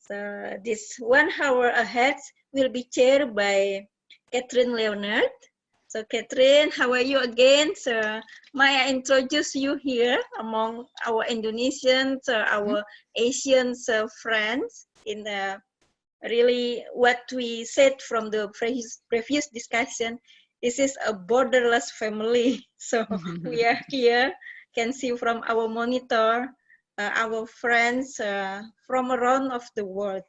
So this 1 hour ahead will be chaired by Katherine Leonard. So Katherine, how are you again? So may I introduce you here among our Indonesians, our Asian friends in the really what we said from the previous discussion. This is a borderless family. So we are here, can see from our monitor, our friends from around of the world.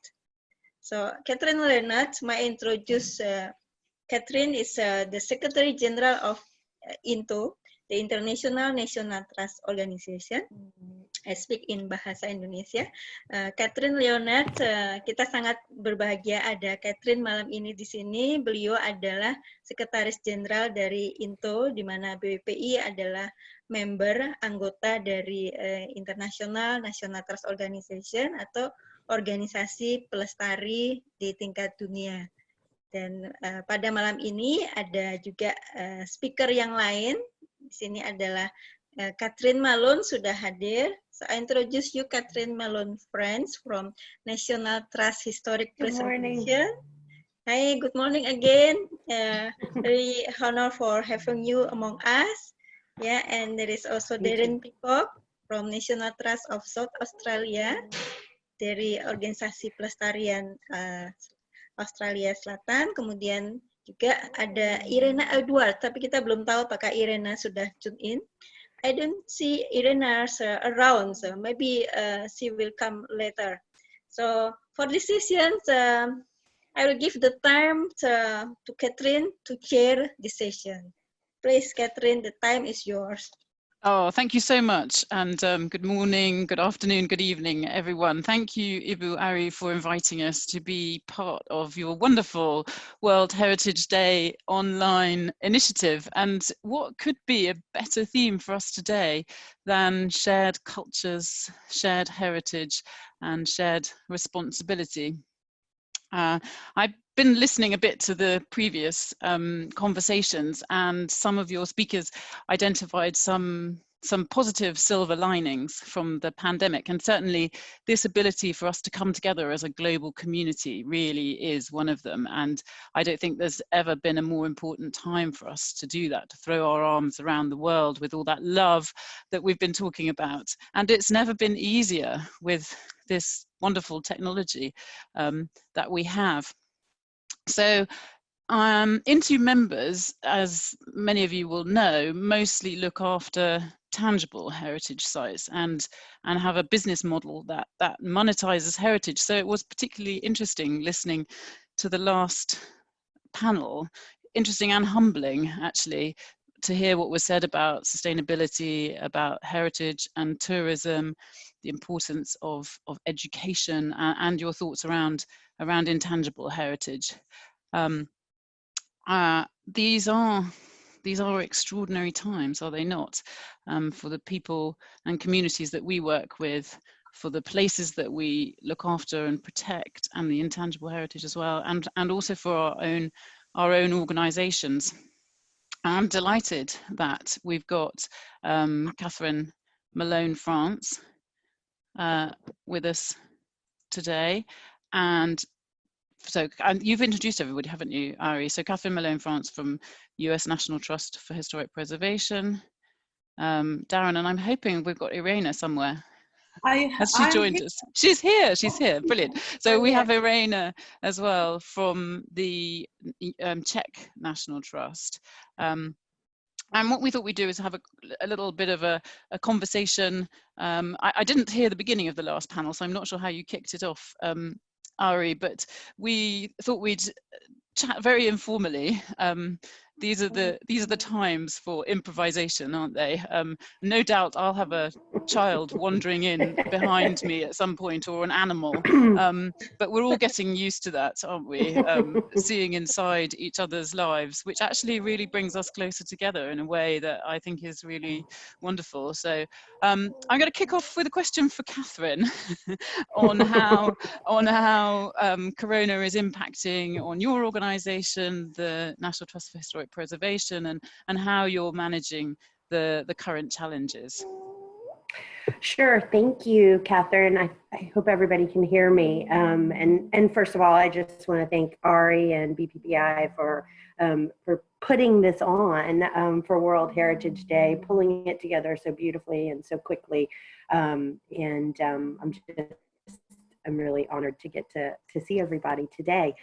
So Katherine Leonard, may I introduce Katherine is the Secretary General of INTO, the International National Trust Organization. I speak in bahasa Indonesia. Katherine Leonard, kita sangat berbahagia ada Katherine malam ini di sini. Beliau adalah Sekretaris Jenderal dari INTO, di mana BWPI adalah member anggota dari International National Trust Organization atau organisasi pelestari di tingkat dunia. Dan pada malam ini ada juga speaker yang lain. Di sini adalah Katherine Malone sudah hadir. So I introduce you Katherine Malone friends from National Trust Historic Preservation. Hi, good morning again. Very honor for having you among us. Yeah, and there is also Darren Peacock from National Trust of South Australia dari organisasi pelestarian Australia Selatan. Kemudian juga ada Irena Edward, tapi kita belum tahu apakah Irena sudah tune in. I don't see Irena around, so maybe she will come later. So for this session, I will give the time to Katherine to chair this session. Please, Katherine, the time is yours. Oh, thank you so much. And good morning, good afternoon, good evening, everyone. Thank you, Ibu Ari, for inviting us to be part of your wonderful World Heritage Day online initiative. And what could be a better theme for us today than shared cultures, shared heritage, and shared responsibility? I've been listening a bit to the previous conversations, and some of your speakers identified some positive silver linings from the pandemic, and certainly this ability for us to come together as a global community really is one of them. And I don't think there's ever been a more important time for us to do that, to throw our arms around the world with all that love that we've been talking about. And it's never been easier with this wonderful technology that we have. So INTO members, as many of you will know, mostly look after tangible heritage sites and have a business model that monetizes heritage. So it was particularly interesting listening to the last panel, interesting and humbling actually, to hear what was said about sustainability, about heritage and tourism, the importance of education, and your thoughts around intangible heritage. These are extraordinary times, are they not? For the people and communities that we work with, for the places that we look after and protect, and the intangible heritage as well, and also for our own organizations. I'm delighted that we've got Katherine Malone France with us today. And you've introduced everybody, haven't you, Ari? So Katherine Malone France from US National Trust for Historic Preservation. Darren, and I'm hoping we've got Irena somewhere. Has she joined us? She's here, brilliant. So we have Irena as well from the Czech National Trust. And what we thought we'd do is have a little bit of a conversation. I didn't hear the beginning of the last panel, so I'm not sure how you kicked it off, Ari, but we thought we'd chat very informally. These are the times for improvisation, aren't they? No doubt I'll have a child wandering in behind me at some point, or an animal, but we're all getting used to that, aren't we? Seeing inside each other's lives, which actually really brings us closer together in a way that I think is really wonderful. So I'm going to kick off with a question for Katherine on how Corona is impacting on your organisation, the National Trust for Historic Preservation, and how you're managing the current challenges. Sure. Thank you, Catherine. I hope everybody can hear me. And first of all, I just want to thank Ari and BPPI for putting this on for World Heritage Day, pulling it together so beautifully and so quickly. I'm really honored to get to see everybody today.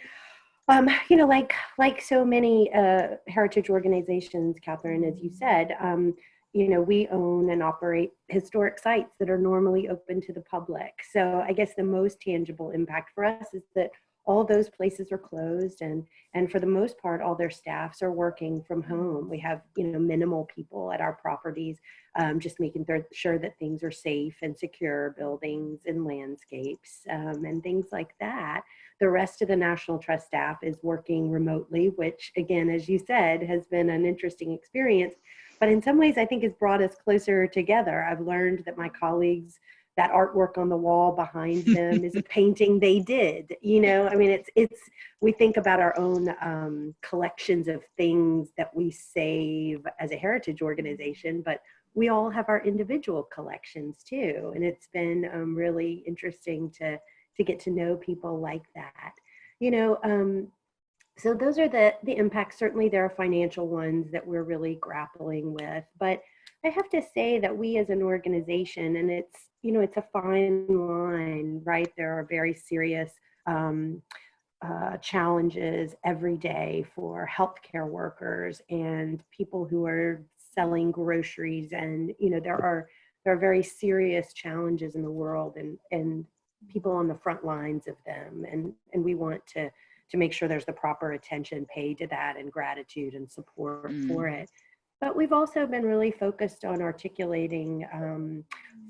You know, like so many heritage organizations, Catherine, as you said, you know, we own and operate historic sites that are normally open to the public. So I guess the most tangible impact for us is that all those places are closed, and for the most part, all their staffs are working from home. We have, you know, minimal people at our properties, just making sure that things are safe and secure, buildings and landscapes and things like that. The rest of the National Trust staff is working remotely, which again, as you said, has been an interesting experience. But in some ways, I think it's brought us closer together. I've learned that my colleagues, that artwork on the wall behind them is a painting they did. You know, I mean, we think about our own collections of things that we save as a heritage organization, but we all have our individual collections too. And it's been really interesting to get to know people like that. You know, so those are the impacts. Certainly there are financial ones that we're really grappling with, but I have to say that we as an organization, and it's, you know, it's a fine line, right? There are very serious challenges every day for healthcare workers and people who are selling groceries. And, you know, there are very serious challenges in the world, and people on the front lines of them. And we want to make sure there's the proper attention paid to that and gratitude and support for it. But we've also been really focused on articulating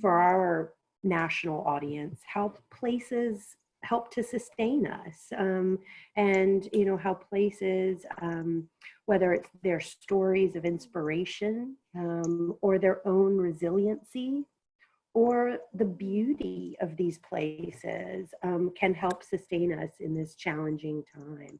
for our national audience how places help to sustain us, and, you know, how places, whether it's their stories of inspiration or their own resiliency, or the beauty of these places can help sustain us in this challenging time.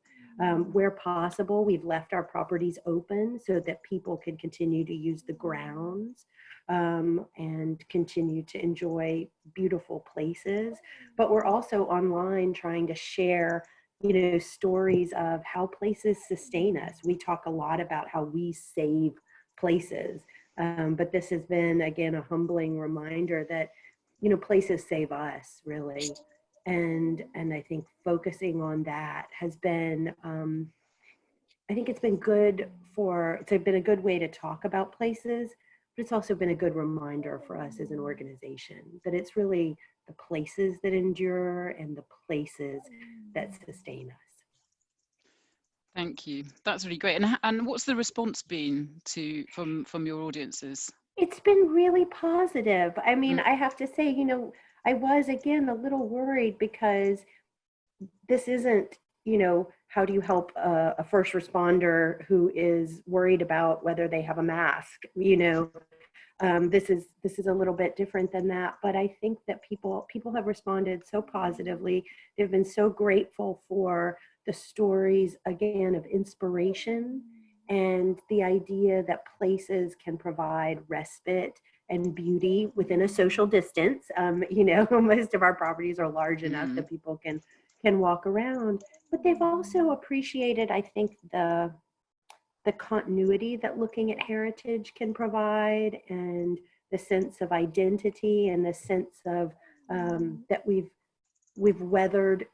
Where possible, we've left our properties open so that people can continue to use the grounds and continue to enjoy beautiful places. But we're also online trying to share, you know, stories of how places sustain us. We talk a lot about how we save places. But this has been, again, a humbling reminder that, you know, places save us, really. And I think focusing on that has been, I think it's been good it's been a good way to talk about places, but it's also been a good reminder for us as an organization that it's really the places that endure and the places that sustain us. Thank you. That's really great. And what's the response been from your audiences? It's been really positive. I mean, I have to say, you know, I was, again, a little worried because this isn't, you know, how do you help a first responder who is worried about whether they have a mask? You know, this is a little bit different than that. But I think that people have responded so positively. They've been so grateful for the stories, again, of inspiration and the idea that places can provide respite and beauty within a social distance. You know, most of our properties are large enough that people can walk around, but they've also appreciated, I think, the continuity that looking at heritage can provide, and the sense of identity, and the sense of that we've weathered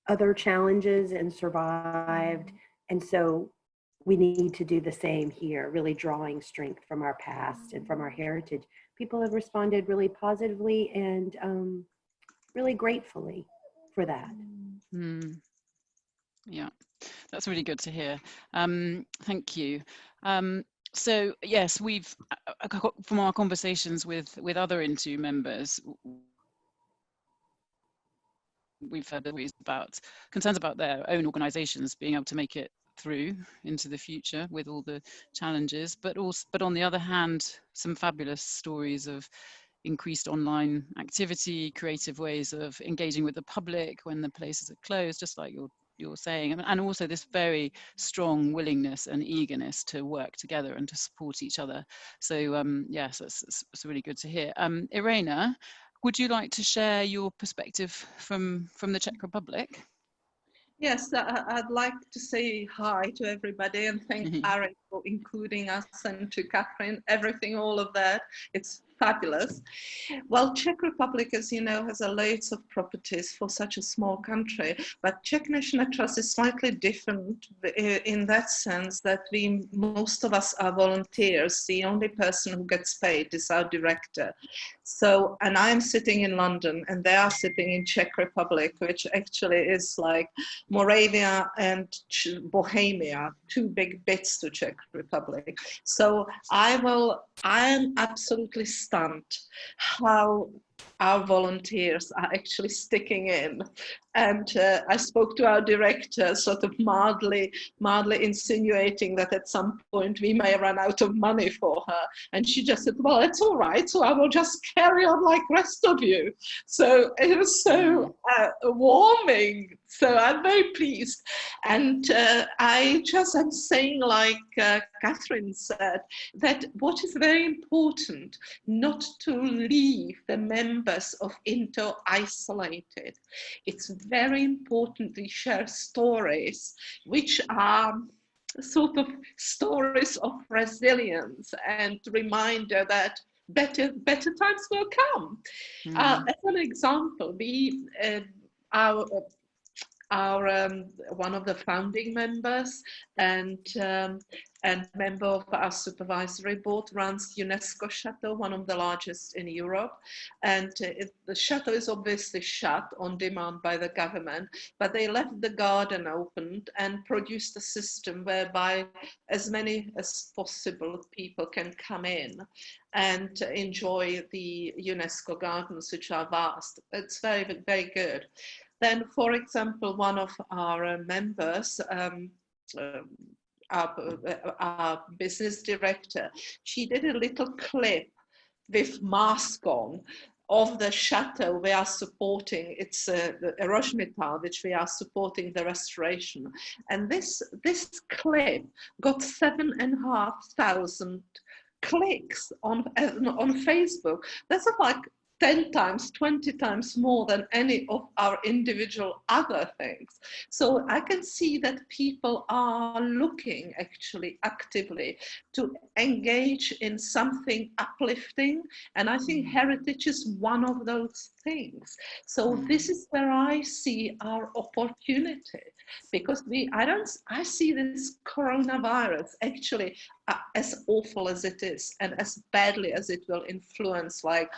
other challenges and survived. And so we need to do the same here, really drawing strength from our past and from our heritage. People have responded really positively and really gratefully for that. Yeah, that's really good to hear. Thank you. So yes, we've, from our conversations with other Into members, we've heard about concerns about their own organizations being able to make it through into the future with all the challenges, but on the other hand, some fabulous stories of increased online activity, creative ways of engaging with the public when the places are closed, just like your you're saying, and also this very strong willingness and eagerness to work together and to support each other. So yes, it's really good to hear. Irena, would you like to share your perspective from the Czech Republic? Yes, I'd like to say hi to everybody and thank Darren for including us, and to Katherine, everything, all of that. It's fabulous. Well, Czech Republic, as you know, has a loads of properties for such a small country, but Czech National Trust is slightly different in that sense that most of us are volunteers. The only person who gets paid is our director. So, and I'm sitting in London and they are sitting in Czech Republic, which actually is like Moravia and Bohemia, two big bits to Czech Republic. So I am absolutely stunned how our volunteers are actually sticking in. And I spoke to our director, sort of mildly insinuating that at some point we may run out of money for her. And she just said, well, it's all right, so I will just carry on like rest of you. So it was so warming. So I'm very pleased. And I'm saying, like Katherine said, that what is very important, not to leave the members of INTO isolated. It's very important we share stories which are sort of stories of resilience and reminder that better times will come. As an example, our one of the founding members and member of our supervisory board runs UNESCO Chateau, one of the largest in Europe. And the chateau is obviously shut on demand by the government, but they left the garden open and produced a system whereby as many as possible people can come in and enjoy the UNESCO gardens, which are vast. It's very, very good. Then, for example, one of our members, our business director, she did a little clip with mask on of the chateau we are supporting. It's the Eroshmital, which we are supporting the restoration. And this clip got 7,500 clicks on Facebook. That's like 10 times, 20 times more than any of our individual other things. So I can see that people are looking actually actively to engage in something uplifting. And I think heritage is one of those things. So this is where I see our opportunity, because I see this coronavirus actually as awful as it is and as badly as it will influence like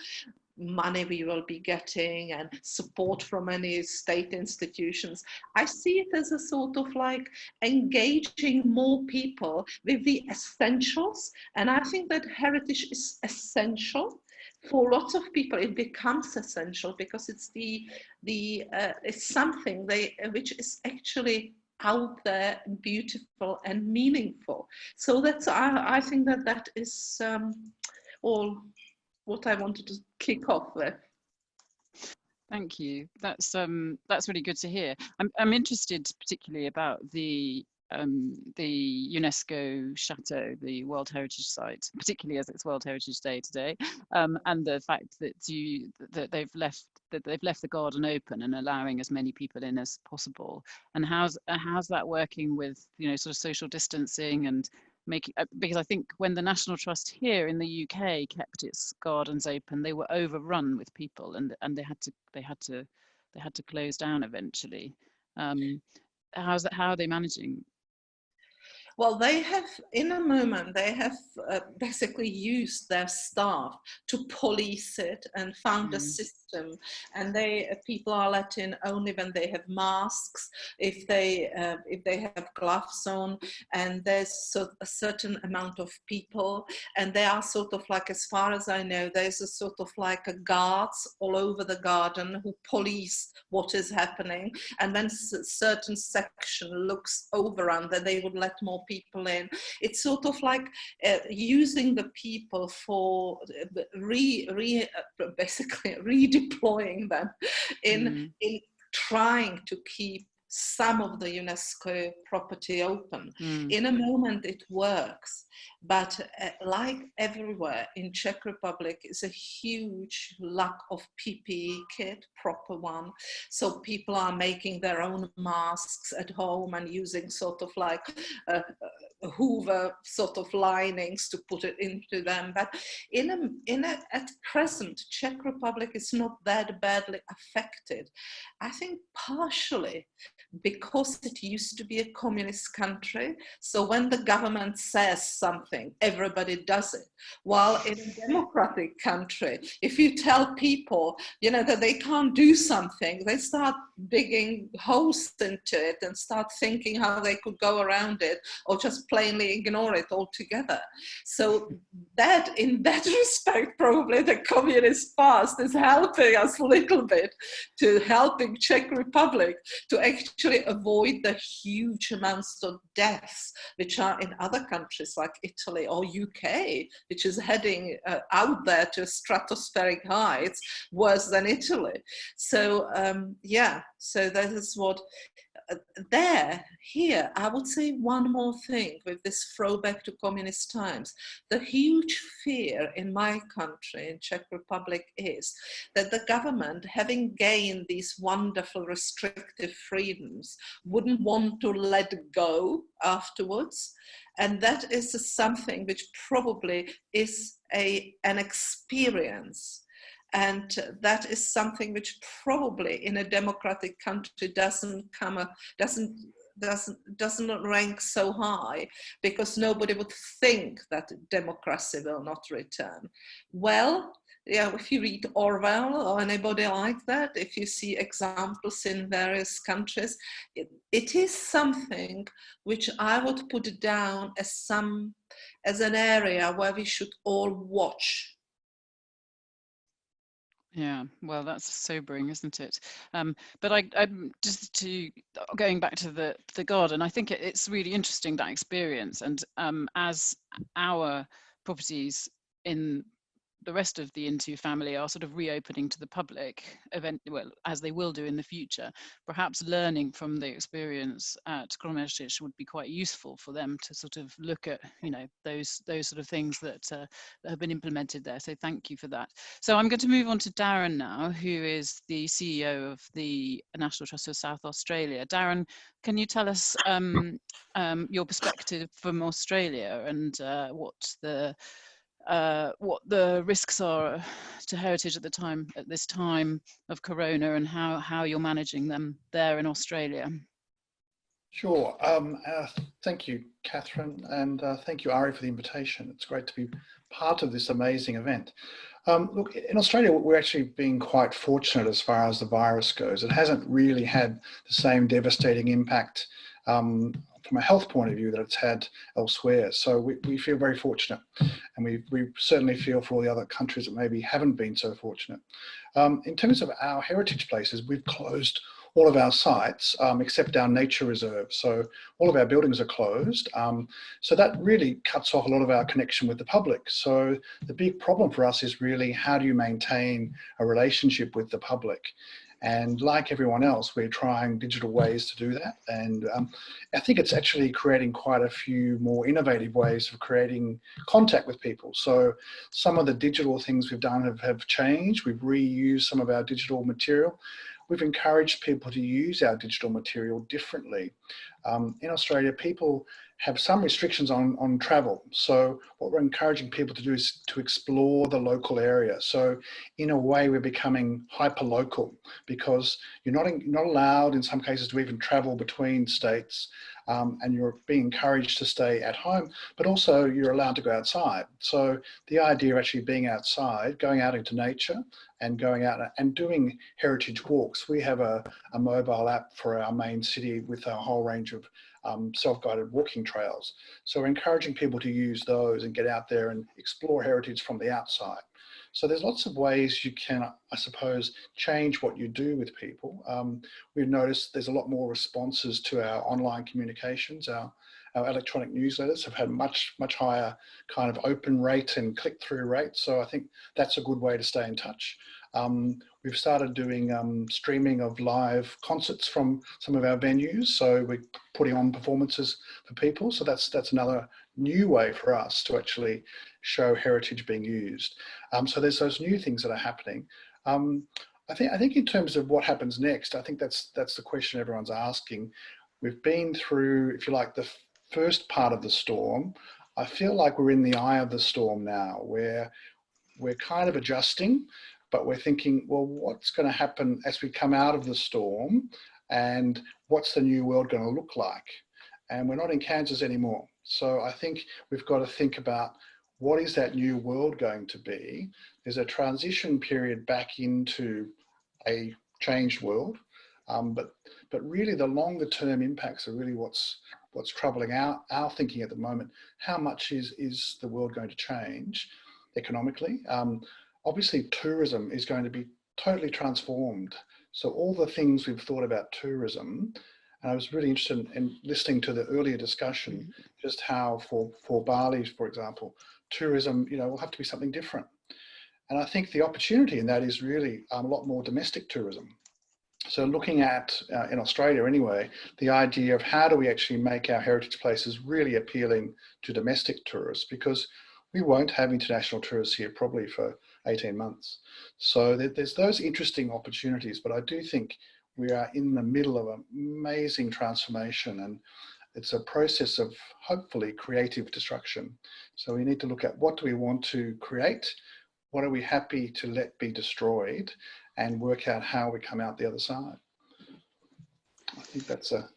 money we will be getting and support from any state institutions. I see it as a sort of like engaging more people with the essentials. And I think that heritage is essential. For lots of people, it becomes essential because it's it's something which is actually out there, beautiful and meaningful. So that's I think that is all what I wanted to kick off with. Thank you. That's really good to hear. I'm interested particularly about the UNESCO Chateau, the World Heritage Site, particularly as it's World Heritage Day today, and the fact that they've left the garden open and allowing as many people in as possible. And how's that working with sort of social distancing and making, because I think when the National Trust here in the UK kept its gardens open, they were overrun with people and they had to close down eventually. How are they managing? Well, they have, in a moment, they have basically used their staff to police it and found a system. And people are let in only when they have masks, if they have gloves on, and there's a certain amount of people. And they are sort of like, as far as I know, there's a sort of like a guards all over the garden who police what is happening. And when a certain section looks overrun, then they would let more people in. It's sort of like using the people for basically redeploying them in trying to keep some of the UNESCO property open. Mm. In a moment it works, but like everywhere in Czech Republic is a huge lack of PPE kit, proper one. So people are making their own masks at home and using sort of like Hoover sort of linings to put it into them. But at present, Czech Republic is not that badly affected. I think partially because it used to be a communist country. So when the government says something, everybody does it. While in a democratic country, if you tell people, you know, that they can't do something, they start digging holes into it and start thinking how they could go around it, or just plainly ignore it altogether. So that, in that respect, probably the communist past is helping us a little bit to helping Czech Republic to actually avoid the huge amounts of deaths which are in other countries like Italy or UK, which is heading out there to stratospheric heights, worse than Italy. So yeah, so that is what here, I would say one more thing with this throwback to communist times. The huge fear in my country, in Czech Republic, is that the government, having gained these wonderful restrictive freedoms, wouldn't want to let go afterwards. And that is something which probably is an experience. And that is something which probably in a democratic country doesn't rank so high, because nobody would think that democracy will not return. Well, yeah, if you read Orwell or anybody like that, if you see examples in various countries, it is something which I would put down as an area where we should all watch. Yeah, well, that's sobering, isn't it? But I'm just going back to the garden. I think it's really interesting, that experience, and as our properties in the rest of the Into family are sort of reopening to the public well, as they will do in the future, perhaps learning from the experience at Conservationists would be quite useful for them to sort of look at, you know, those sort of things that have been implemented there. So thank you for that. So I'm going to move on to Darren now, who is the CEO of the National Trust of South Australia. Darren, can you tell us your perspective from Australia and what the risks are to heritage at this time of Corona, and how you're managing them there in Australia? Sure. Thank you, Katherine, and thank you, Ari, for the invitation. It's great to be part of this amazing event. Look, in Australia, we're actually being quite fortunate as far as the virus goes. It hasn't really had the same devastating impact from a health point of view that it's had elsewhere. So we feel very fortunate, and we certainly feel for all the other countries that maybe haven't been so fortunate. In terms of our heritage places, we've closed all of our sites except our nature reserve. So all of our buildings are closed. So that really cuts off a lot of our connection with the public. So the big problem for us is really, how do you maintain a relationship with the public? And like everyone else, we're trying digital ways to do that. And I think it's actually creating quite a few more innovative ways of creating contact with people. So some of the digital things we've done have changed. We've reused some of our digital material. We've encouraged people to use our digital material differently. In Australia, people have some restrictions on travel. So what we're encouraging people to do is to explore the local area. So in a way, we're becoming hyper-local, because you're not allowed in some cases to even travel between states, and you're being encouraged to stay at home, but also you're allowed to go outside. So the idea of actually being outside, going out into nature, and going out and doing heritage walks. We have a mobile app for our main city with a whole range of self-guided walking trails. So we're encouraging people to use those and get out there and explore heritage from the outside. So there's lots of ways you can, I suppose, change what you do with people. We've noticed there's a lot more responses to our online communications. Our electronic newsletters have had much higher kind of open rate and click-through rate. So I think that's a good way to stay in touch. We've started doing streaming of live concerts from some of our venues. So we're putting on performances for people. So that's another new way for us to actually show heritage being used. So there's those new things that are happening. I think in terms of what happens next, I think that's the question everyone's asking. We've been through, if you like, the first part of the storm. I feel like we're in the eye of the storm now, where we're kind of adjusting, but we're thinking, well, what's going to happen as we come out of the storm, and what's the new world going to look like? And we're not in Kansas anymore. So I think we've got to think about, what is that new world going to be? There's a transition period back into a changed world, but really the longer term impacts are really what's troubling our thinking at the moment. How much is the world going to change economically? Obviously tourism is going to be totally transformed. So all the things we've thought about tourism, and I was really interested in listening to the earlier discussion, just how for Bali, for example, tourism, will have to be something different. And I think the opportunity in that is really a lot more domestic tourism. So looking at, in Australia anyway, the idea of how do we actually make our heritage places really appealing to domestic tourists, because we won't have international tourists here probably for 18 months. So there's those interesting opportunities, but I do think we are in the middle of an amazing transformation, and it's a process of hopefully creative destruction. So we need to look at, what do we want to create? What are we happy to let be destroyed, and work out how we come out the other side. I think that's a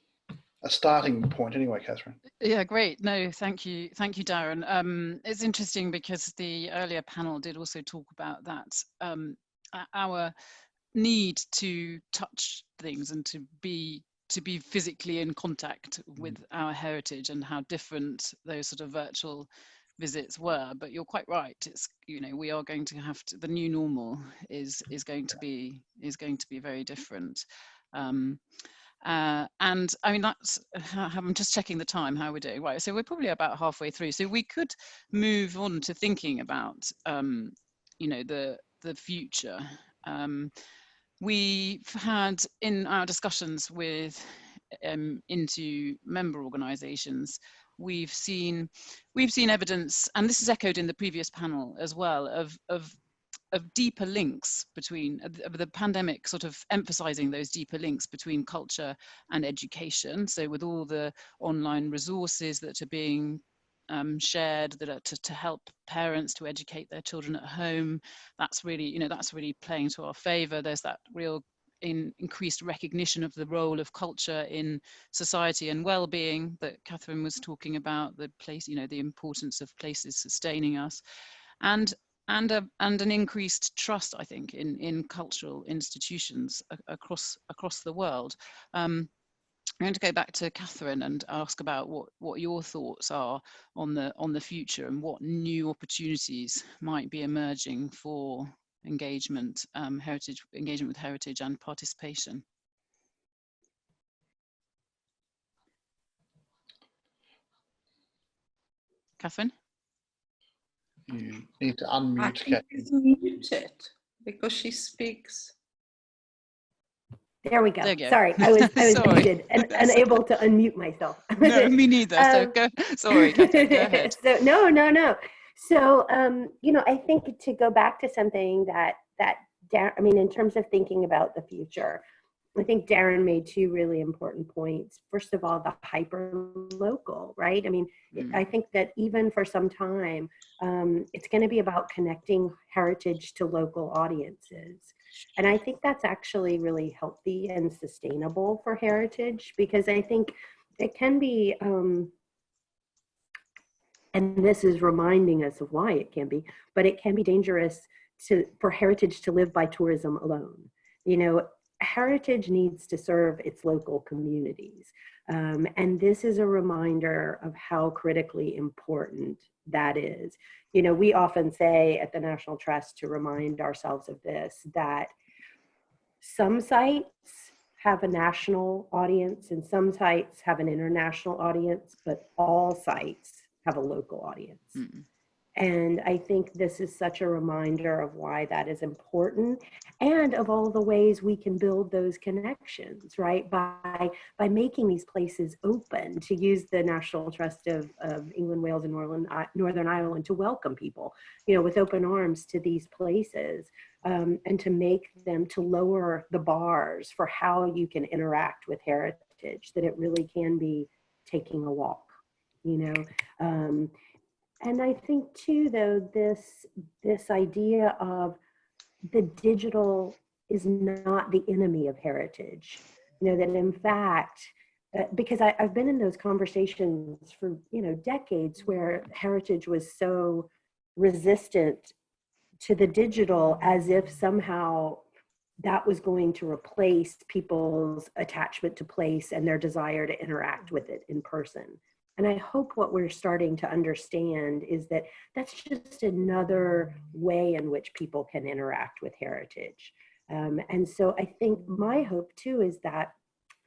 starting point anyway, Katherine. Yeah, great. No, thank you, Darren. It's interesting because the earlier panel did also talk about that, our need to touch things and to be physically in contact with our heritage, and how different those sort of virtual visits were. But you're quite right, it's, we are going to have to, the new normal is going to be very different. And I mean, I'm just checking the time, how we're doing. Right, so we're probably about halfway through, so we could move on to thinking about the future. We've had, in our discussions with into member organizations, we've seen evidence, and this is echoed in the previous panel as well, of deeper links between the pandemic, sort of emphasizing those deeper links between culture and education. So with all the online resources that are being shared, that are to help parents to educate their children at home, that's really playing to our favor. There's that real increased recognition of the role of culture in society and well-being that Katherine was talking about, the place, the importance of places sustaining us, and an increased trust, I think, in cultural institutions across the world. I'm going to go back to Katherine and ask about what your thoughts are on the future, and what new opportunities might be emerging for engagement with heritage and participation. Katherine? You need to unmute Katherine. Is muted because she speaks. There we go. There you go. Sorry, I was muted and unable to unmute myself. No, me neither. So go. Sorry, Katherine, go ahead. So no. So I think to go back to something that Darren, I mean, in terms of thinking about the future, I think Darren made two really important points. First of all, the hyper-local, right? I mean, I think that even for some time, it's going to be about connecting heritage to local audiences. And I think that's actually really healthy and sustainable for heritage, because I think it can be, and this is reminding us of why it can be, but it can be dangerous for heritage to live by tourism alone. Heritage needs to serve its local communities. And this is a reminder of how critically important that is. We often say at the National Trust, to remind ourselves of this, that some sites have a national audience and some sites have an international audience, but all sites have a local audience. And I think this is such a reminder of why that is important, and of all the ways we can build those connections, right? By making these places open, to use the National Trust of England, Wales, and Northern Ireland to welcome people, you know, with open arms to these places, and to make them, to lower the bars for how you can interact with heritage, that it really can be taking a walk, you know. And I think too, though, this idea of the digital is not the enemy of heritage. You know, that in fact, because I've been in those conversations for, you know, decades, where heritage was so resistant to the digital, as if somehow that was going to replace people's attachment to place and their desire to interact with it in person. And I hope what we're starting to understand is that that's just another way in which people can interact with heritage. And so I think my hope too is that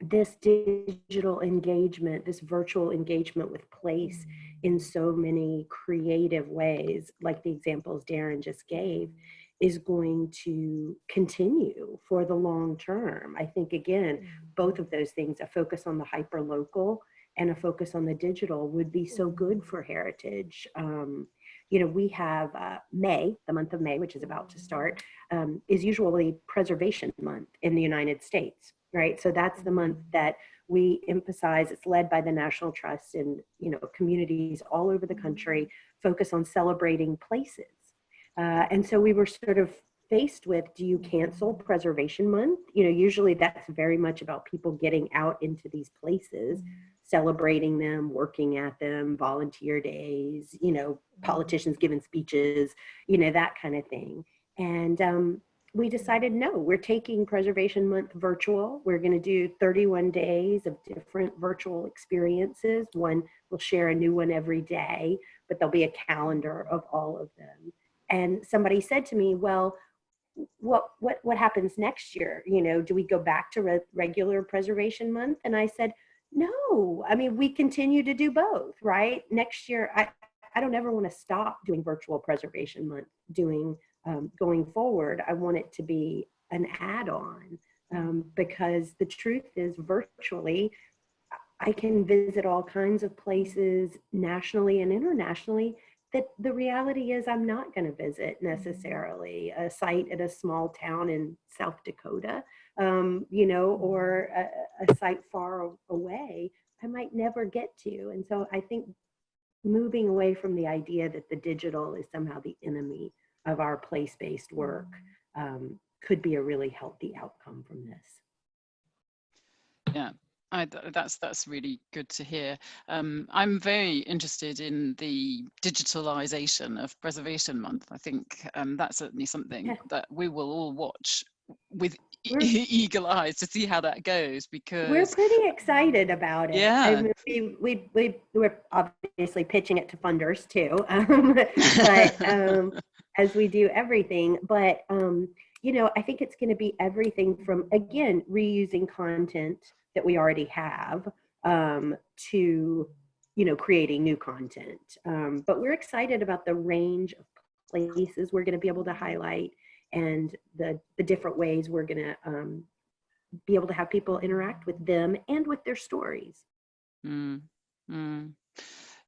this digital engagement, this virtual engagement with place in so many creative ways, like the examples Darren just gave, is going to continue for the long term. I think, again, both of those things, a focus on the hyper-local and a focus on the digital, would be so good for heritage. You know, we have May, the month of May, which is about to start, is usually Preservation Month in the United States, right? So that's the month that we emphasize. It's led by the National Trust, and, you know, communities all over the country focus on celebrating places. And so we were sort of faced with, do you cancel Preservation Month? You know, usually that's very much about people getting out into these places, celebrating them, working at them, volunteer days, you know, politicians giving speeches, you know, that kind of thing. And we decided, no, we're taking Preservation Month virtual. We're going to do 31 days of different virtual experiences. We'll share a new one every day, but there'll be a calendar of all of them. And somebody said to me, well, what happens next year? You know, do we go back to regular Preservation Month? And I said, no, I mean, we continue to do both, right? Next year, I don't ever want to stop doing virtual Preservation Month, going forward. I want it to be an add-on, because the truth is, virtually, I can visit all kinds of places nationally and internationally that the reality is I'm not going to visit necessarily. A site at a small town in South Dakota, you know, or a site far away, I might never get to. And so I think moving away from the idea that the digital is somehow the enemy of our place-based work could be a really healthy outcome from this. Yeah. That's really good to hear. I'm very interested in the digitalization of Preservation Month. I think that's certainly something that we will all watch with eagle eyes to see how that goes, because we're pretty excited about it. Yeah, I mean, we're obviously pitching it to funders too, but as we do everything. But you know, I think it's going to be everything from, again, reusing content that we already have, to, you know, creating new content. But we're excited about the range of places we're going to be able to highlight, and the different ways we're going to be able to have people interact with them and with their stories.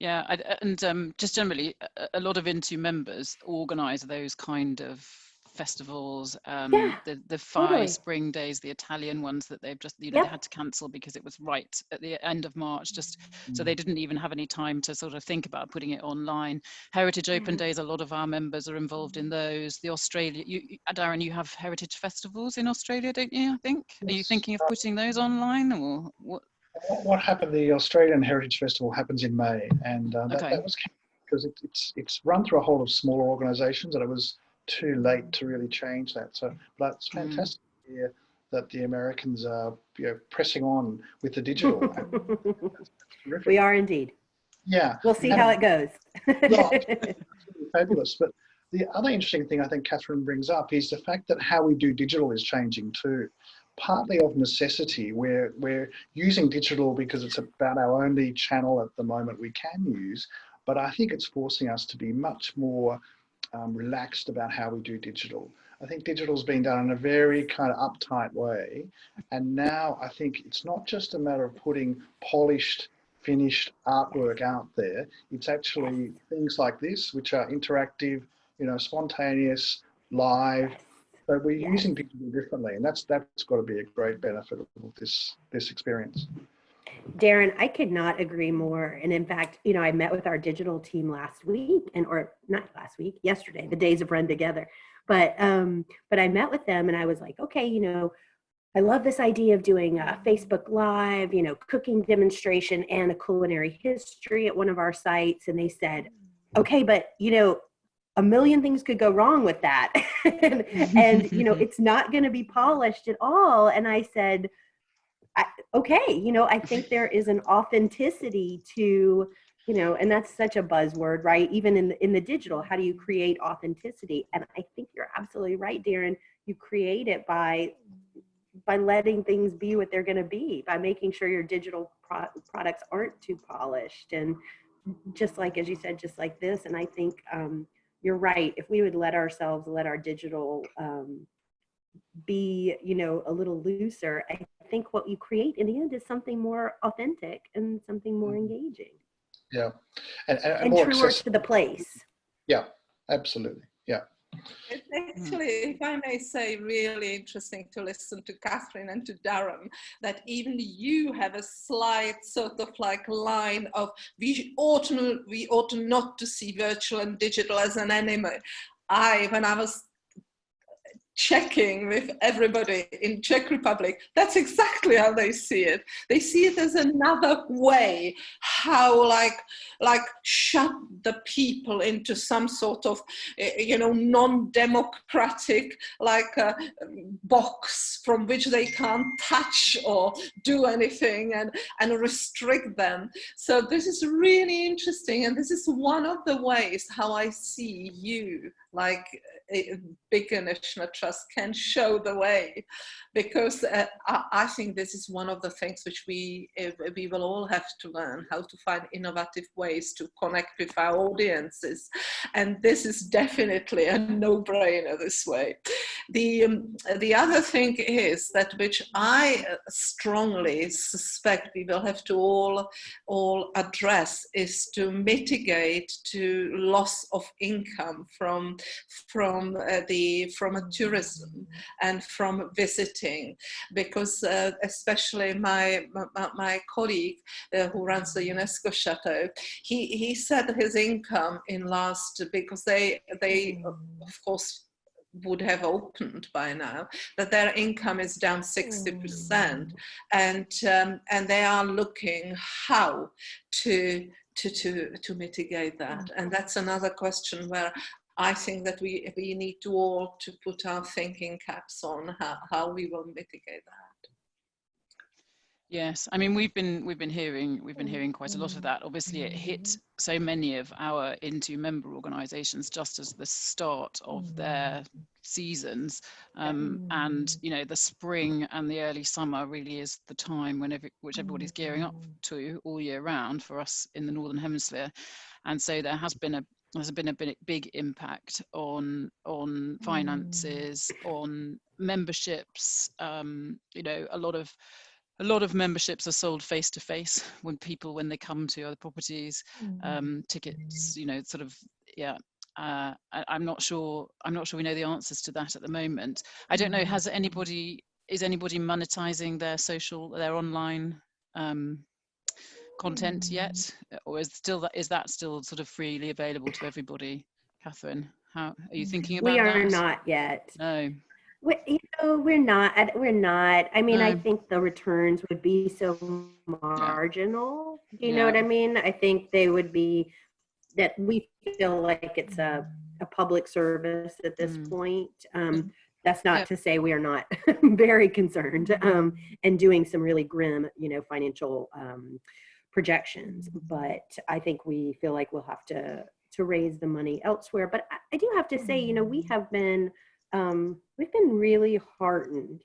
Yeah, and just generally, a lot of Into members organise those kind of festivals. The 5 totally. spring days, the Italian ones that they've just, you know, they had to cancel because it was right at the end of March, just so they didn't even have any time to sort of think about putting it online. Heritage Open Days, a lot of our members are involved in those. The Australia, Darren, you have heritage festivals in Australia, don't you? I think. Are you thinking of putting those online, or what? What happened? The Australian Heritage Festival happens in May, and that was because it's run through a whole of smaller organisations, and it was too late to really change that. So, but it's fantastic to hear that the Americans are, you know, pressing on with the digital. That's terrific. We are indeed. Yeah, we'll see how it goes. Well, fabulous. But the other interesting thing I think Katherine brings up is the fact that how we do digital is changing too. Partly of necessity, we're using digital because it's about our only channel at the moment we can use, but I think it's forcing us to be much more relaxed about how we do digital. I think digital's been done in a very kind of uptight way. And now I think it's not just a matter of putting polished, finished artwork out there. It's actually things like this, which are interactive, you know, spontaneous, live. So we're using digital differently, and that's got to be a great benefit of this experience. Darren, I could not agree more. And in fact, you know, I met with our digital team last week, or not last week, yesterday. The days have run together. But I met with them and I was like, okay, you know, I love this idea of doing a Facebook Live, you know, cooking demonstration and a culinary history at one of our sites. And they said, okay, but, you know, a million things could go wrong with that. and, you know, it's not going to be polished at all. And I said, okay, you know, I think there is an authenticity to, you know, and that's such a buzzword, right? Even in the digital, how do you create authenticity? And I think you're absolutely right, Darren. You create it by letting things be what they're going to be, by making sure your digital products aren't too polished. And just like, as you said, just like this. And I think you're right. If we would let our digital be, you know, a little looser, I think what you create in the end is something more authentic and something more engaging. Yeah, and more truer accessible to the place. Yeah, absolutely. Yeah. It's actually, if I may say, really interesting to listen to Katherine and to Darren, that even you have a slight sort of like line of we ought not to see virtual and digital as an enemy. When I was checking with everybody in Czech Republic, that's exactly how they see it. They see it as another way how like shut the people into some sort of, you know, non-democratic like a box from which they can't touch or do anything and restrict them. So this is really interesting, and this is one of the ways how I see you, like Big National Trust, can show the way, because I think this is one of the things which we will all have to learn, how to find innovative ways to connect with our audiences, and this is definitely a no-brainer this way. The other thing is that, which I strongly suspect we will have to all address, is to mitigate to loss of income from tourism and from visiting, because especially my colleague who runs the UNESCO Chateau, he said his income in last, because they of course would have opened by now, that their income is down 60%, and they are looking how to mitigate that. And that's another question where I think that we need to all to put our thinking caps on how we will mitigate that. Yes, I mean we've been hearing quite a lot of that. Obviously, it hit so many of our member organisations just as the start of their seasons, and you know, the spring and the early summer really is the time which everybody's gearing up to all year round for us in the Northern Hemisphere, and so there's been a big impact on finances, on memberships. You know, a lot of memberships are sold face to face when they come to other properties. Tickets, you know, sort of, yeah. I'm not sure we know the answers to that at the moment. I don't know. Is anybody monetizing their online content yet, or is that still sort of freely available to everybody? Catherine, how are you thinking about that? We are not yet. No. We're not. I mean, No. I think the returns would be so marginal. You know what I mean? I think they would be, that we feel like it's a public service at this point. That's not to say we are not very concerned and doing some really grim, you know, financial projections. But I think we feel like we'll have to raise the money elsewhere. But I do have to say, you know, we've been really heartened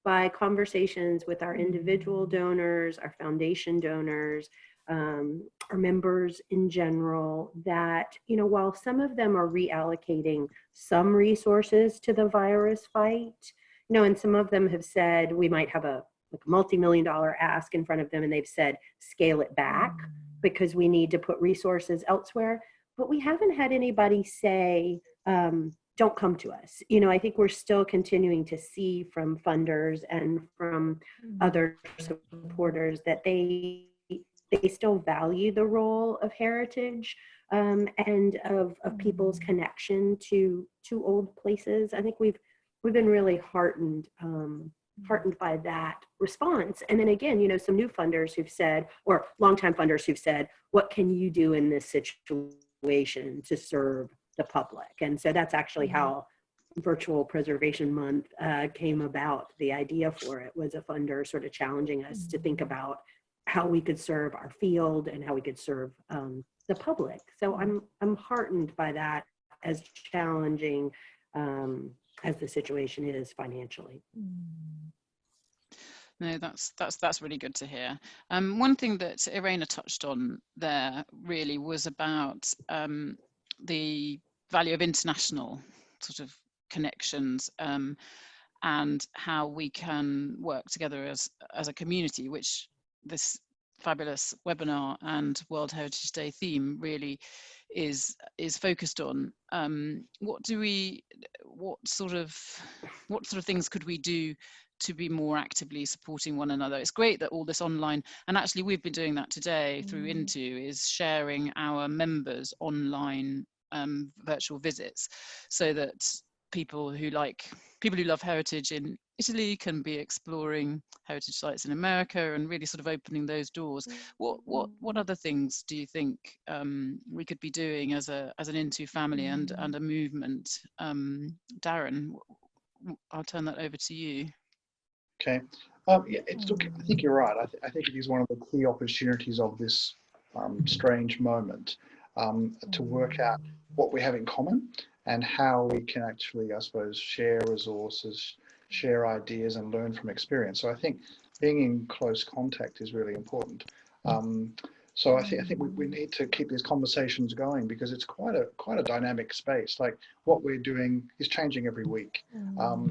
by conversations with our individual donors, our foundation donors, our members in general, that, you know, while some of them are reallocating some resources to the virus fight, you know, and some of them have said we might have a multi-million-dollar ask in front of them, and they've said scale it back because we need to put resources elsewhere. But we haven't had anybody say, don't come to us. You know, I think we're still continuing to see from funders and from other supporters that they still value the role of heritage and of people's connection to old places. I think we've been really heartened by that response. And then again, you know, some new funders who've said, or longtime funders who've said, what can you do in this situation to serve the public? And so that's actually how Virtual Preservation Month came about. The idea for it was a funder sort of challenging us to think about how we could serve our field and how we could serve the public. So I'm heartened by that, as challenging as the situation is financially. No, that's really good to hear. One thing that Irena touched on there really was about the value of international sort of connections and how we can work together as a community, which this fabulous webinar and World Heritage Day theme really is focused on. What sort of things could we do to be more actively supporting one another? It's great that all this online, and actually we've been doing that today through Into, is sharing our members' online virtual visits, so that people who love heritage in Italy can be exploring heritage sites in America and really sort of opening those doors. What other things do you think we could be doing as an Into family and a movement? Darren, I'll turn that over to you. Okay. Yeah, I think you're right. I think it is one of the key opportunities of this strange moment to work out what we have in common and how we can actually, I suppose, share resources, share ideas, and learn from experience. So I think being in close contact is really important. So I think we need to keep these conversations going, because it's quite a dynamic space. Like, what we're doing is changing every week.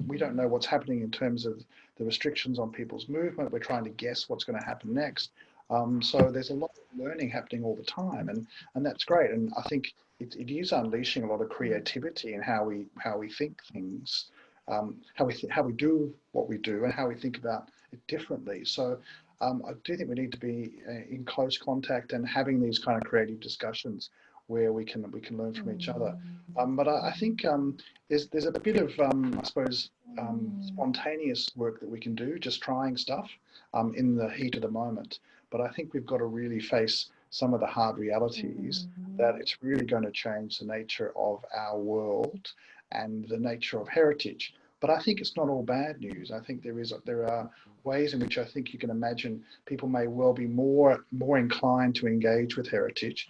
We don't know what's happening in terms of the restrictions on people's movement. We're trying to guess what's going to happen next. So there's a lot of learning happening all the time, and that's great. And I think it is unleashing a lot of creativity in how we think things, how we do what we do, and how we think about it differently. So I do think we need to be in close contact and having these kind of creative discussions where we can learn from each other. But I think there's a bit of I suppose spontaneous work that we can do, just trying stuff in the heat of the moment. But I think we've got to really face some of the hard realities that it's really going to change the nature of our world and the nature of heritage. But I think it's not all bad news. I think there are ways in which I think you can imagine people may well be more inclined to engage with heritage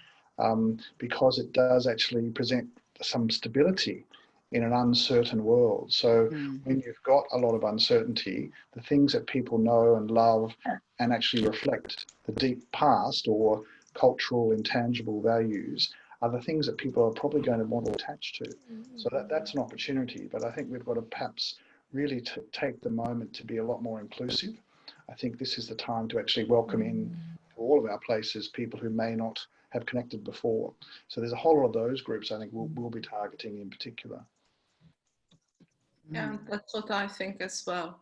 because it does actually present some stability in an uncertain world. So when you've got a lot of uncertainty, the things that people know and love and actually reflect the deep past or cultural intangible values are the things that people are probably going to want to attach to. So that's an opportunity. But I think we've got to perhaps really take the moment to be a lot more inclusive. I think this is the time to actually welcome in to all of our places people who may not have connected before. So there's a whole lot of those groups I think we'll be targeting in particular. Yeah, that's what I think as well.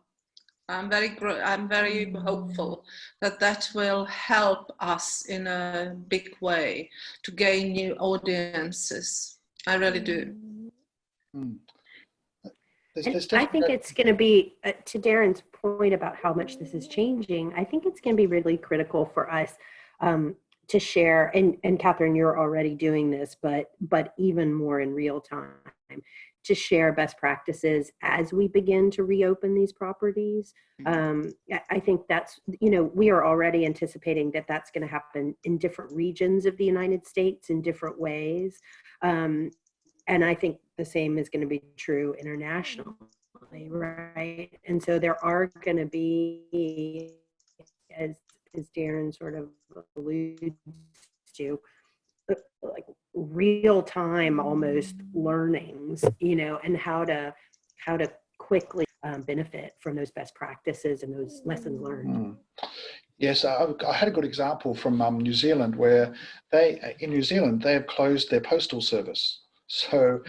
I'm very hopeful that will help us in a big way to gain new audiences. I really do. I think it's going to be, to Darren's point about how much this is changing, I think it's going to be really critical for us to share, and Katherine, you're already doing this, but even more in real time, to share best practices as we begin to reopen these properties. I think that's, we are already anticipating that that's going to happen in different regions of the United States in different ways. And I think the same is going to be true internationally, right? And so there are going to be, as as Darren sort of alludes to, like real-time almost learnings, you know, and how to quickly benefit from those best practices and those lessons learned. Yes, I had a good example from New Zealand, where in New Zealand they have closed their postal service, so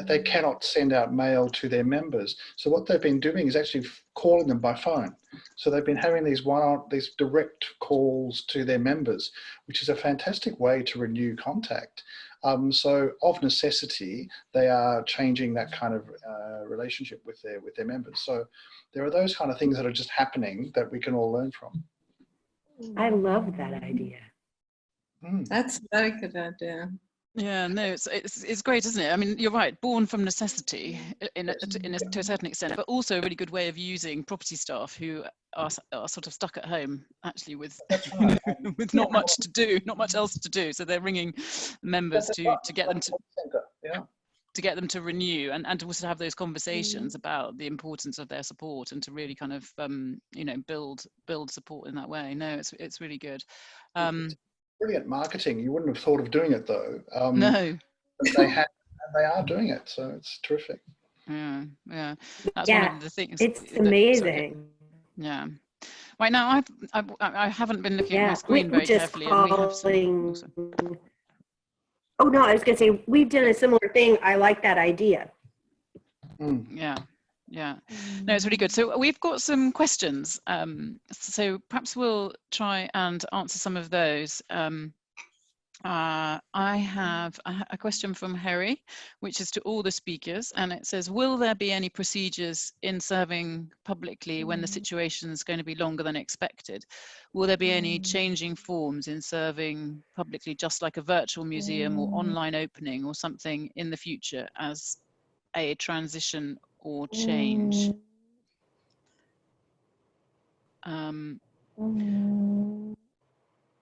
they cannot send out mail to their members. So what they've been doing is actually calling them by phone. So they've been having these direct calls to their members, which is a fantastic way to renew contact. So of necessity, they are changing that kind of relationship with their members. So there are those kind of things that are just happening that we can all learn from. I love that idea. That's a very good idea. Yeah, no, it's great, isn't it? I mean, you're right, born from necessity to a certain extent, but also a really good way of using property staff who are sort of stuck at home, actually, with with not much to do, not much else to do. So they're ringing members to get them to get them to renew and to also have those conversations about the importance of their support and to really kind of you know, build support in that way. No, it's really good. Brilliant marketing. You wouldn't have thought of doing it though. No. But they are doing it, so it's terrific. Yeah. That's one of the things. It's amazing. Yeah. Right now, I haven't been looking at my screen very carefully. And we have some, oh no, I was going to say we've done a similar thing. I like that idea. Yeah. No, it's really good. So we've got some questions. So perhaps we'll try and answer some of those. I have a question from Harry, which is to all the speakers, and it says, will there be any procedures in serving publicly when the situation is going to be longer than expected? Will there be any changing forms in serving publicly, just like a virtual museum or online opening or something in the future as a transition or change?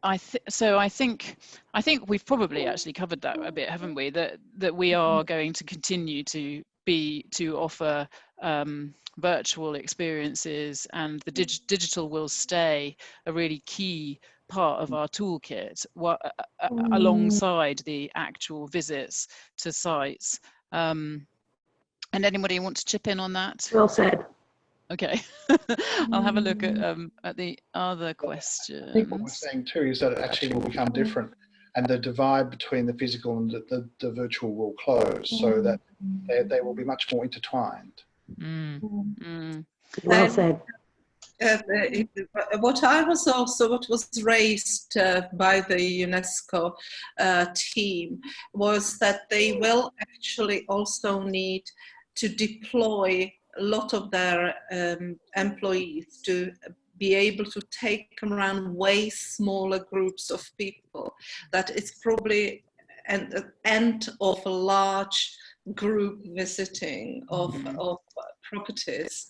I think we've probably actually covered that a bit, haven't we? That we are going to continue to offer virtual experiences, and the digital will stay a really key part of our toolkit, alongside the actual visits to sites. And anybody want to chip in on that? Well said. Okay, I'll have a look at the other questions. I think what we're saying too is that it actually will become different, and the divide between the physical and the virtual will close, so that they will be much more intertwined. Well said. What was raised by the UNESCO team was that they will actually also need to deploy a lot of their employees to be able to take around way smaller groups of people. That it's probably an end of a large group visiting of properties.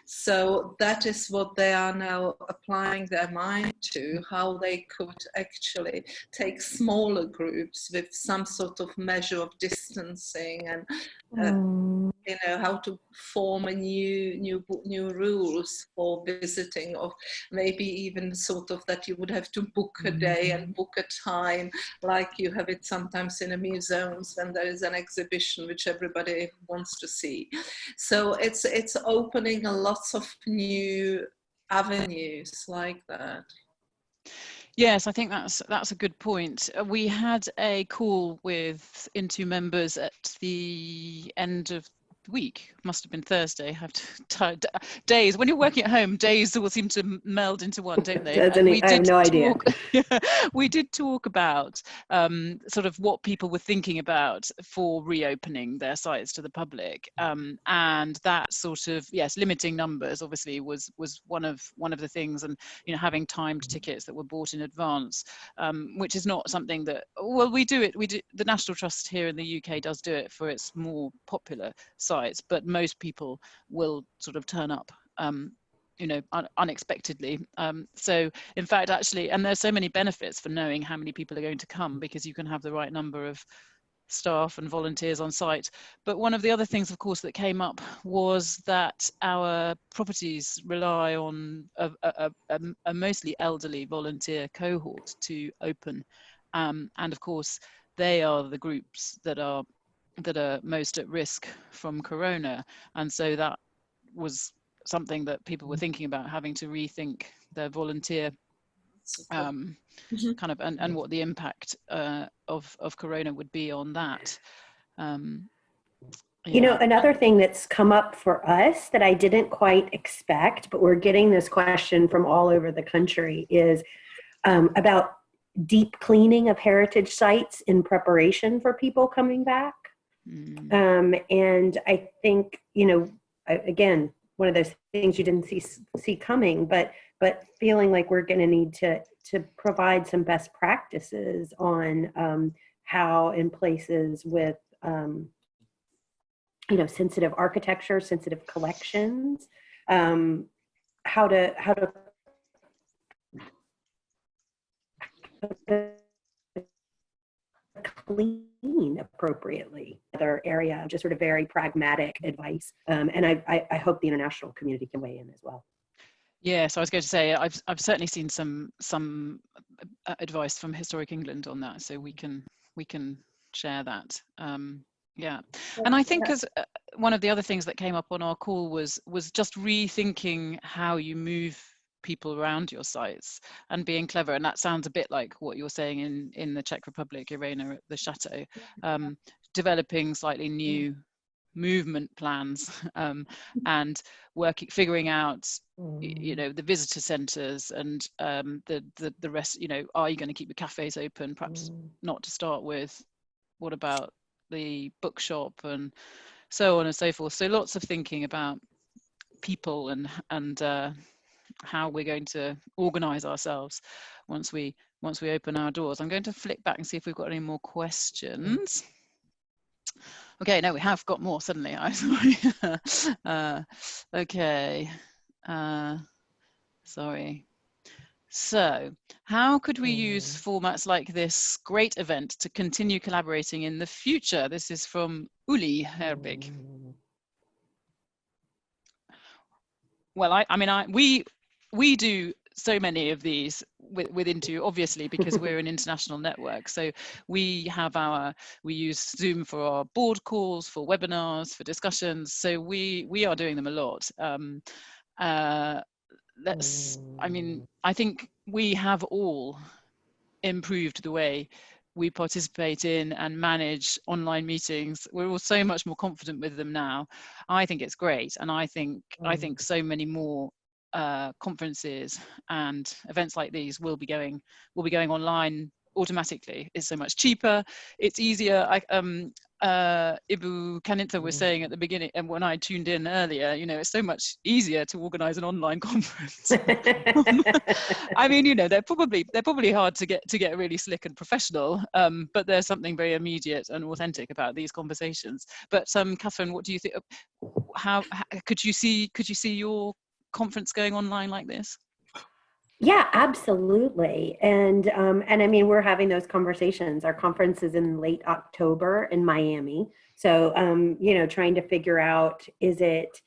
So that is what they are now applying their mind to, how they could actually take smaller groups with some sort of measure of distancing and you know, how to form a new rules for visiting, of maybe even sort of that you would have to book a day and book a time, like you have it sometimes in a museums when there is an exhibition which everybody wants to see. So it's opening a lots of new avenues like that. Yes, I think that's a good point. We had a call with Into members at the end of the week, must have been Thursday. Days, when you're working at home, days all seem to meld into one, don't they? I have no idea. We did talk about sort of what people were thinking about for reopening their sites to the public, and that sort of, yes, limiting numbers obviously was one of the things, and you know, having timed tickets that were bought in advance, which is not something that, well, we do. The National Trust here in the UK does do it for its more popular sites, but most people will sort of turn up you know, unexpectedly. So in fact, actually, and there's so many benefits for knowing how many people are going to come, because you can have the right number of staff and volunteers on site. But one of the other things, of course, that came up was that our properties rely on a mostly elderly volunteer cohort to open. And of course, they are the groups that are most at risk from corona. And so that was something that people were thinking about, having to rethink their volunteer kind of, and what the impact of corona would be on that. You know, another thing that's come up for us that I didn't quite expect, but we're getting this question from all over the country, is about deep cleaning of heritage sites in preparation for people coming back. And I think, you know, again, one of those things you didn't see coming, but feeling like we're going to need to provide some best practices on how in places with you know, sensitive architecture, sensitive collections, how to clean appropriately. Another area of just sort of very pragmatic advice, and I hope the international community can weigh in as well. Yeah, so I was going to say I've certainly seen some advice from Historic England on that, so we can share that. Yeah, and I think as one of the other things that came up on our call was just rethinking how you move people around your sites and being clever. And that sounds a bit like what you're saying in the Czech Republic, Irena, at the chateau, developing slightly new movement plans and figuring out, you know, the visitor centres and the rest. You know, are you going to keep the cafes open? Perhaps not to start with. What about the bookshop and so on and so forth? So lots of thinking about people and how we're going to organize ourselves once we open our doors. I'm going to flick back and see if we've got any more questions. Okay, no, we have got more suddenly. I'm sorry. Okay, sorry. So, how could we use formats like this great event to continue collaborating in the future? This is from Uli Herbig. Well, we do so many of these with Into, obviously, because we're an international network. So we use Zoom for our board calls, for webinars, for discussions. So we are doing them a lot. I think we have all improved the way we participate in and manage online meetings. We're all so much more confident with them now. I think it's great, and I think so many more conferences and events like these will be going online automatically. It's so much cheaper, it's easier. Ibu Kanitha was saying at the beginning, and when I tuned in earlier, you know, it's so much easier to organize an online conference. I mean, you know, they're probably hard to get really slick and professional, but there's something very immediate and authentic about these conversations. But Katherine, what do you think? How could you see your conference going online like this? Yeah, absolutely. And I mean, we're having those conversations. Our conference is in late October in Miami. So, you know, trying to figure out, is it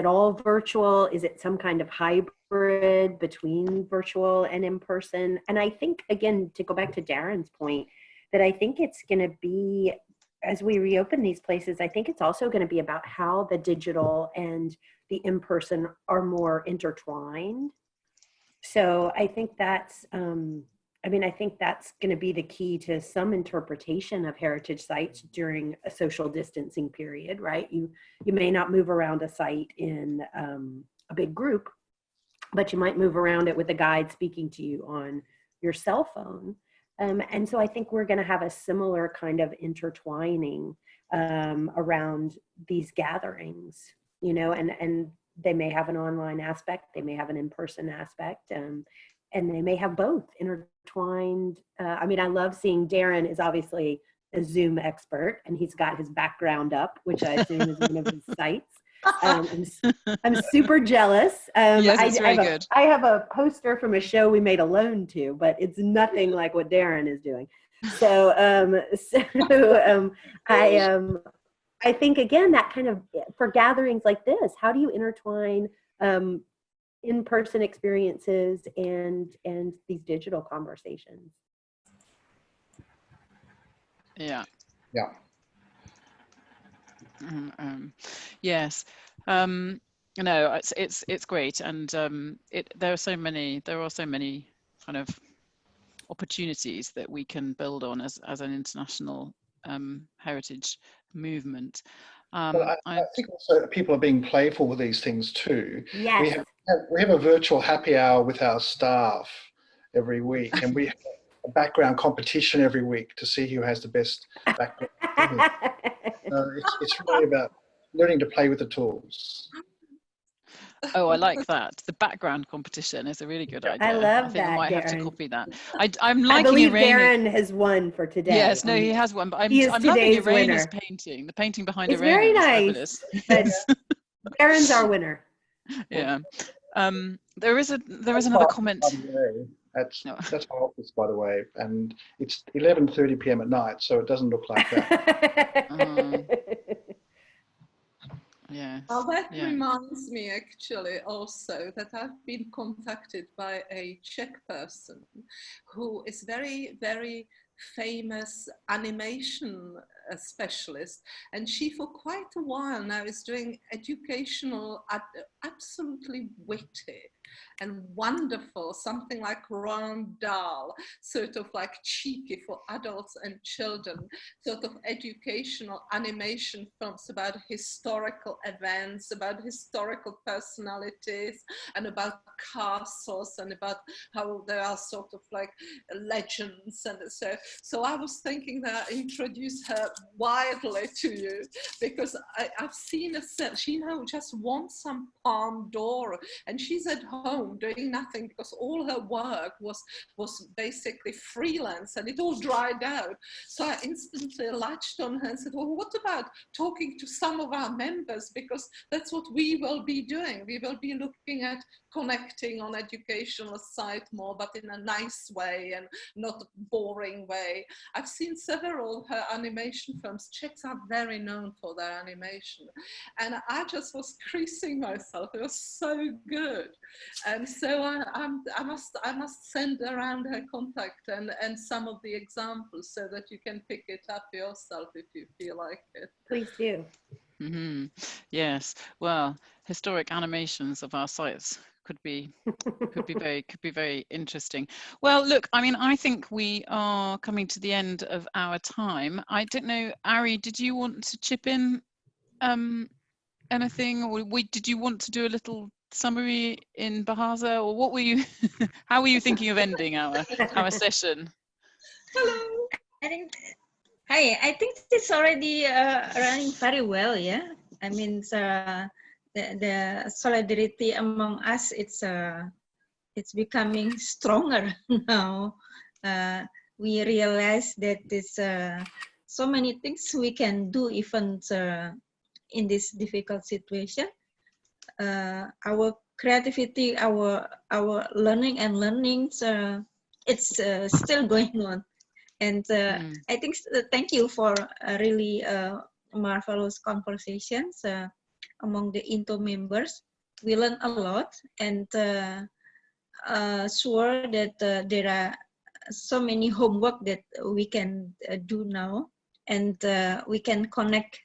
all virtual? Is it some kind of hybrid between virtual and in person? And I think, again, to go back to Darren's point, that I think it's going to be, as we reopen these places, I think it's also going to be about how the digital and the in-person are more intertwined. So I think that's, I think that's going to be the key to some interpretation of heritage sites during a social distancing period, right? You may not move around a site in a big group, but you might move around it with a guide speaking to you on your cell phone. And so I think we're going to have a similar kind of intertwining around these gatherings, you know, and they may have an online aspect, they may have an in-person aspect, and they may have both intertwined. I mean, I love seeing Darren is obviously a Zoom expert, and he's got his background up, which I assume is one of his sites. I'm super jealous. Yes, it's very good. I have a poster from a show we made alone too, but it's nothing like what Darren is doing. So, I think again that kind of for gatherings like this, how do you intertwine in-person experiences and these digital conversations? Yeah. Yeah. Yes. No, it's great, and there are so many kind of opportunities that we can build on as an international heritage movement. Well, I think also people are being playful with these things too. Yes. We have a virtual happy hour with our staff every week, and we have a background competition every week to see who has the best background. It's really about learning to play with the tools. Oh, I like that. The background competition is a really good idea. I love I think that, I might have to Darren. copy that. I'm liking I believe Irena. Darren has won for today. Yes, no, he has one, but I'm loving today's Irena's winner. painting. The painting behind It's Irena very is nice, fabulous. but Darren's our winner. Yeah. There is another comment. That's my office, by the way, and it's 11:30 p.m. at night, so it doesn't look like that. Yes. Well, that reminds me actually also that I've been contacted by a Czech person who is very, very famous animation specialist, and she for quite a while now is doing educational, absolutely witty and wonderful, something like Roald Dahl, sort of like cheeky for adults and children, sort of educational animation films about historical events, about historical personalities, and about castles, and about how there are sort of like legends. And so I was thinking that I introduce her widely to you, because I've seen she now just wants some Palm d'Or, and she's at home doing nothing because all her work was basically freelance and it all dried out. So I instantly latched on her and said, well, what about talking to some of our members, because that's what we will be doing. We will be looking at connecting on educational side more, but in a nice way and not a boring way. I've seen several of her animation films. Czechs are very known for their animation, and I just was creasing myself. It was so good. And so I must send around her contact and some of the examples so that you can pick it up yourself if you feel like it. Please do. Mm-hmm. Yes. Well, historic animations of our sites could be very interesting. Well, look, I mean, I think we are coming to the end of our time. I don't know, Ari, did you want to chip in anything, or did you want to do a little summary in Bahasa, or what were you how were you thinking of ending our session? Hello. I think it's already running very well. Yeah, I mean the solidarity among us, it's becoming stronger now. We realize that there's so many things we can do even in this difficult situation. Our creativity, our learning and learnings, it's still going on. And I think thank you for really marvelous conversations among the INTO members. We learn a lot, and sure that there are so many homework that we can do now, and we can connect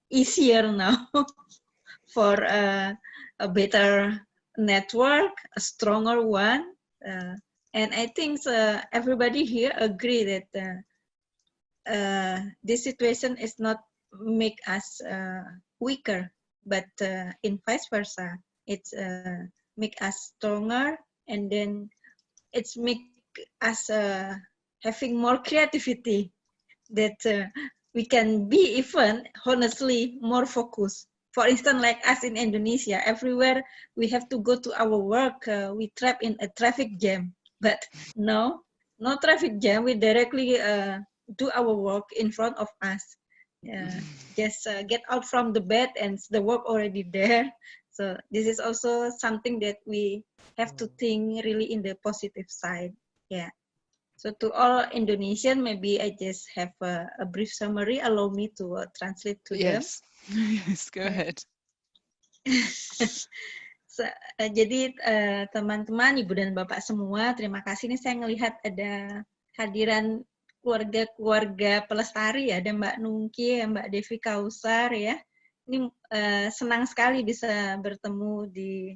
easier now for a better network, a stronger one. And I think everybody here agree that this situation is not make us weaker, but in vice versa, it's make us stronger, and then it's make us having more creativity, that we can be even honestly more focused. For instance, like us in Indonesia, everywhere we have to go to our work, we trap in a traffic jam. But no traffic jam. We directly do our work in front of us. Just get out from the bed and the work already there. So this is also something that we have to think really in the positive side. Yeah. So to all Indonesian, maybe I just have a brief summary. Allow me to translate to them. Yes, yes, go ahead. Jadi teman-teman, Ibu dan Bapak semua, terima kasih nih saya ngelihat ada hadiran keluarga-keluarga pelestari ya, ada Mbak Nungki, Mbak Devi Kausar ya. Ini senang sekali bisa bertemu di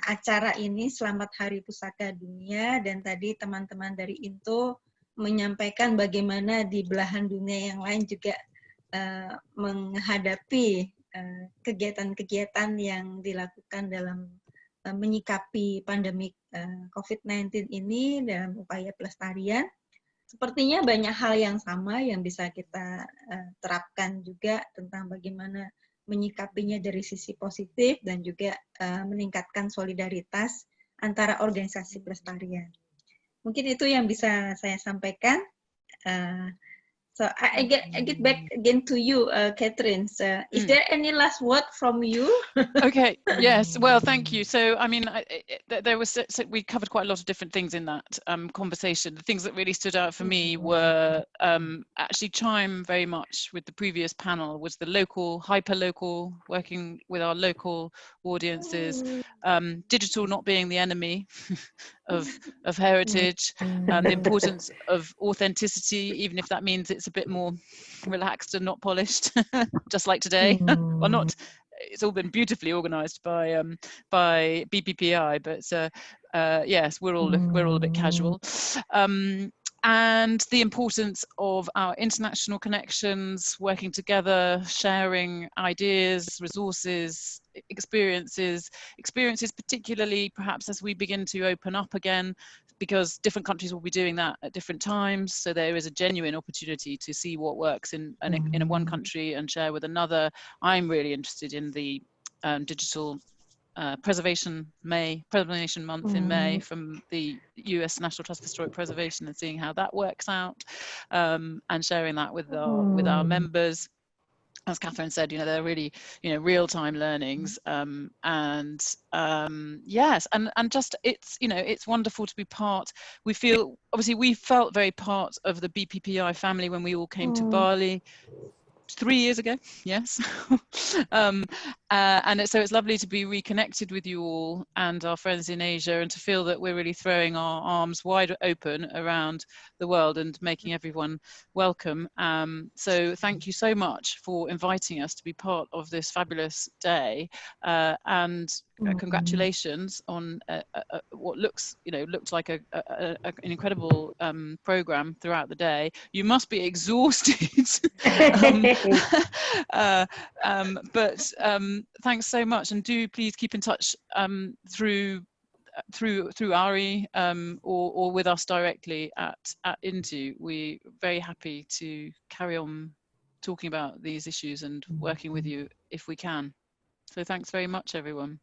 acara ini. Selamat Hari Pusaka Dunia, dan tadi teman-teman dari INTO menyampaikan bagaimana di belahan dunia yang lain juga menghadapi kegiatan-kegiatan yang dilakukan dalam menyikapi pandemi COVID-19 ini dalam upaya pelestarian. Sepertinya banyak hal yang sama yang bisa kita terapkan juga tentang bagaimana menyikapinya dari sisi positif dan juga meningkatkan solidaritas antara organisasi pelestarian. Mungkin itu yang bisa saya sampaikan. So I get back again to you, Katherine. So, is there any last word from you? Okay. Yes. Well, thank you. So, I mean, there was we covered quite a lot of different things in that conversation. The things that really stood out for me were actually chime very much with the previous panel. Was the local, hyper-local, working with our local audiences, digital not being the enemy of heritage, the importance of authenticity, even if that means it's a bit more relaxed and not polished, just like today. Or not, it's all been beautifully organized by BPPI, but yes, we're all a bit casual. And the importance of our international connections, working together, sharing ideas, resources, experiences particularly perhaps as we begin to open up again, because different countries will be doing that at different times. So there is a genuine opportunity to see what works in one country and share with another. I'm really interested in the digital Preservation Month in May from the US National Trust for Historic Preservation, and seeing how that works out, and sharing that with our members. As Katherine said, they're really, real-time learnings, yes, and just it's wonderful to be part. We felt very part of the BPPI family when we all came to Bali 3 years ago, yes. And so it's lovely to be reconnected with you all and our friends in Asia, and to feel that we're really throwing our arms wide open around the world and making everyone welcome. So thank you so much for inviting us to be part of this fabulous day, and congratulations on what looked like an incredible program throughout the day. You must be exhausted. But thanks so much, and do please keep in touch through Ari or with us directly at INTO. We're very happy to carry on talking about these issues and working with you if we can. So thanks very much, everyone.